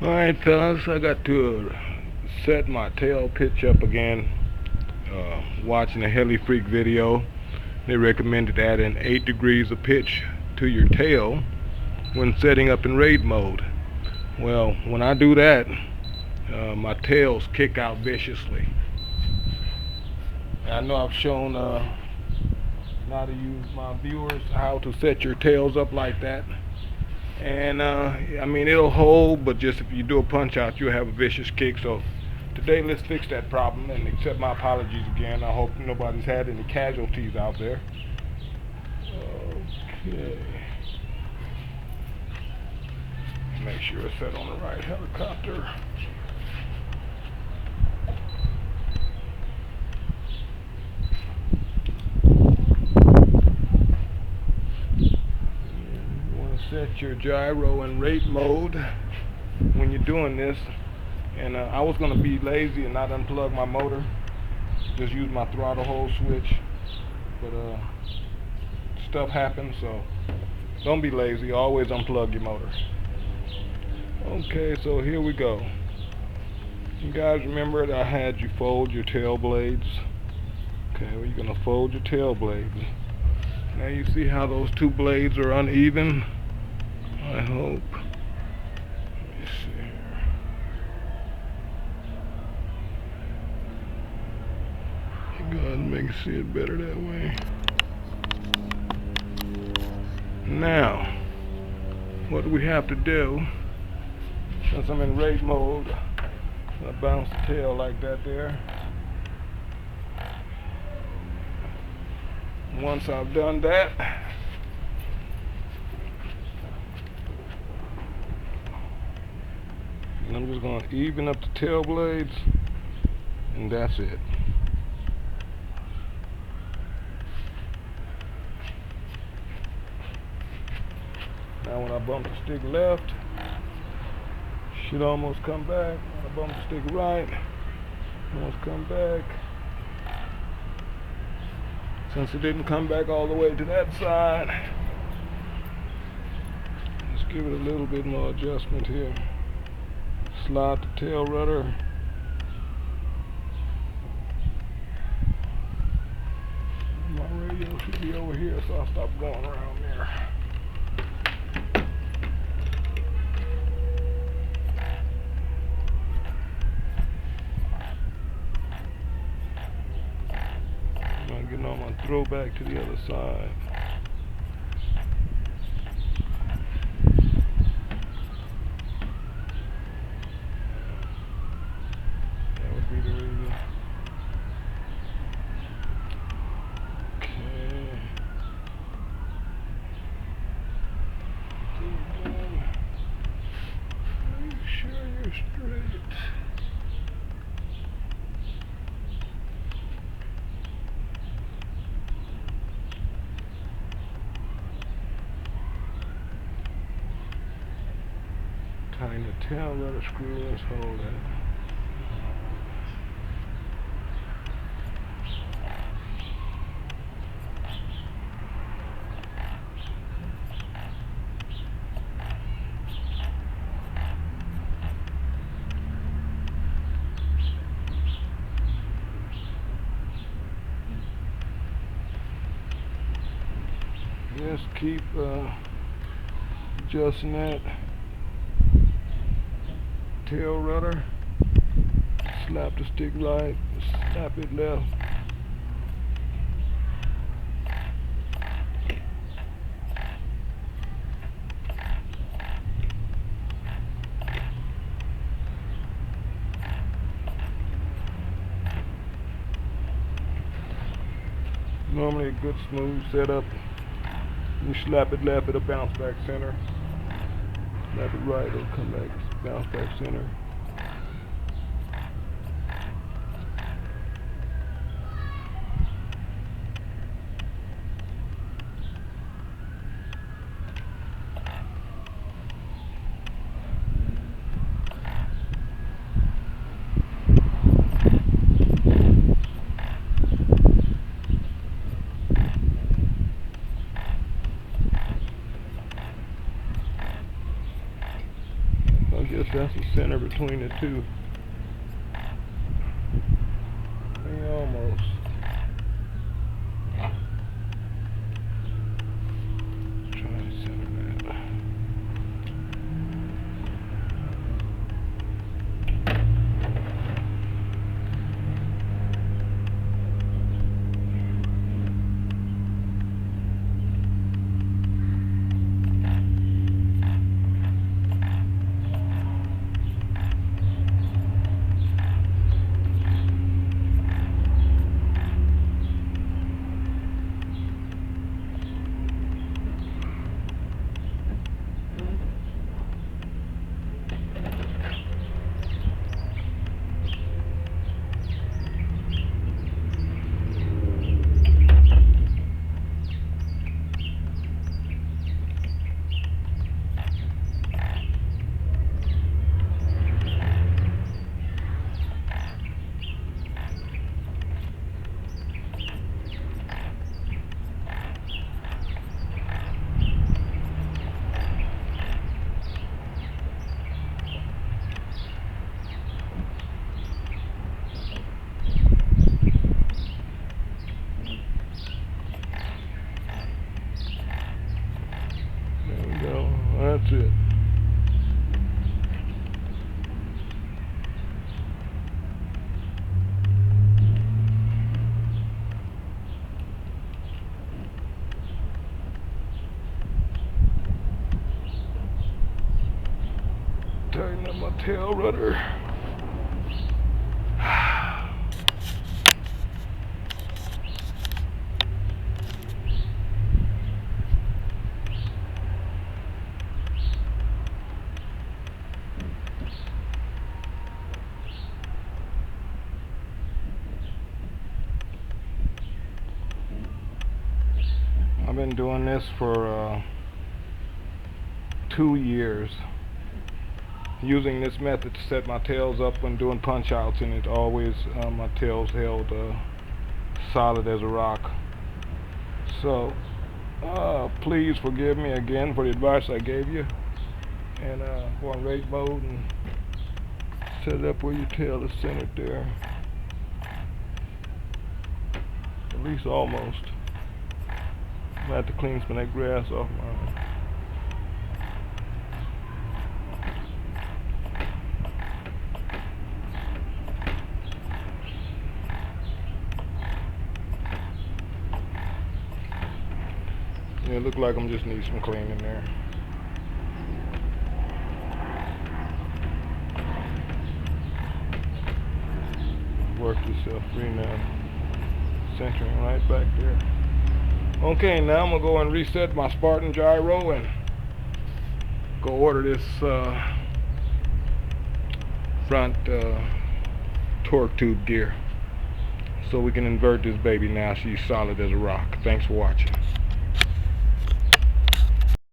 Alright fellas, I got to set my tail pitch up again. Watching a Heli Freak video, they recommended adding 8 degrees of pitch to your tail when setting up in raid mode. Well, when I do that, my tails kick out viciously. I know I've shown how to use my viewers how to set your tails up like that. And I mean, it'll hold, but just if you do a punch out, you'll have a vicious kick. So today, let's fix that problem and accept my apologies again. I hope nobody's had any casualties out there. Okay. Make sure it's set on the right helicopter. Set your gyro in rate mode when you're doing this. And I was going to be lazy and not unplug my motor, just use my throttle hold switch, but stuff happens, so don't be lazy, always unplug your motor. Okay, so here we go. You guys remember that I had you fold your tail blades? Okay, well, you're going to fold your tail blades. Now you see how those two blades are uneven? I hope. Let me see here. You guys make see it better that way. Now, what do we have to do? Since I'm in raid mode, I bounce the tail like that there. Once I've done that, and I'm just going to even up the tail blades, and that's it. Now when I bump the stick left, should almost come back. When I bump the stick right, almost come back. Since it didn't come back all the way to that side, let's give it a little bit more adjustment here. Slide the tail rudder. My radio should be over here, so I'll stop going around there. I'm getting on my throwback to the other side. Tighten the tail rudder screw, let's hold that. Just keep adjusting that tail rudder. Slap the stick right, slap it left. Normally a good smooth setup. You slap it left, it'll bounce back center. Slap it right, it'll come back, bounce back center. guess that's the center between the two. Almost. Try to center that. That's it. Tighten up my tail rudder. I've been doing this for 2 years, using this method to set my tails up when doing punch outs, and it always my tails held solid as a rock. So please forgive me again for the advice I gave you, and go on rate mode and set it up where your tail is centered there, at least almost. I have to clean some of that grass off my yeah, it looks like I'm just need some cleaning there. Work yourself free now. Centering right back there. Okay, now I'm gonna go and reset my Spartan gyro and go order this front torque tube gear so we can invert this baby now. She's solid as a rock. Thanks for watching.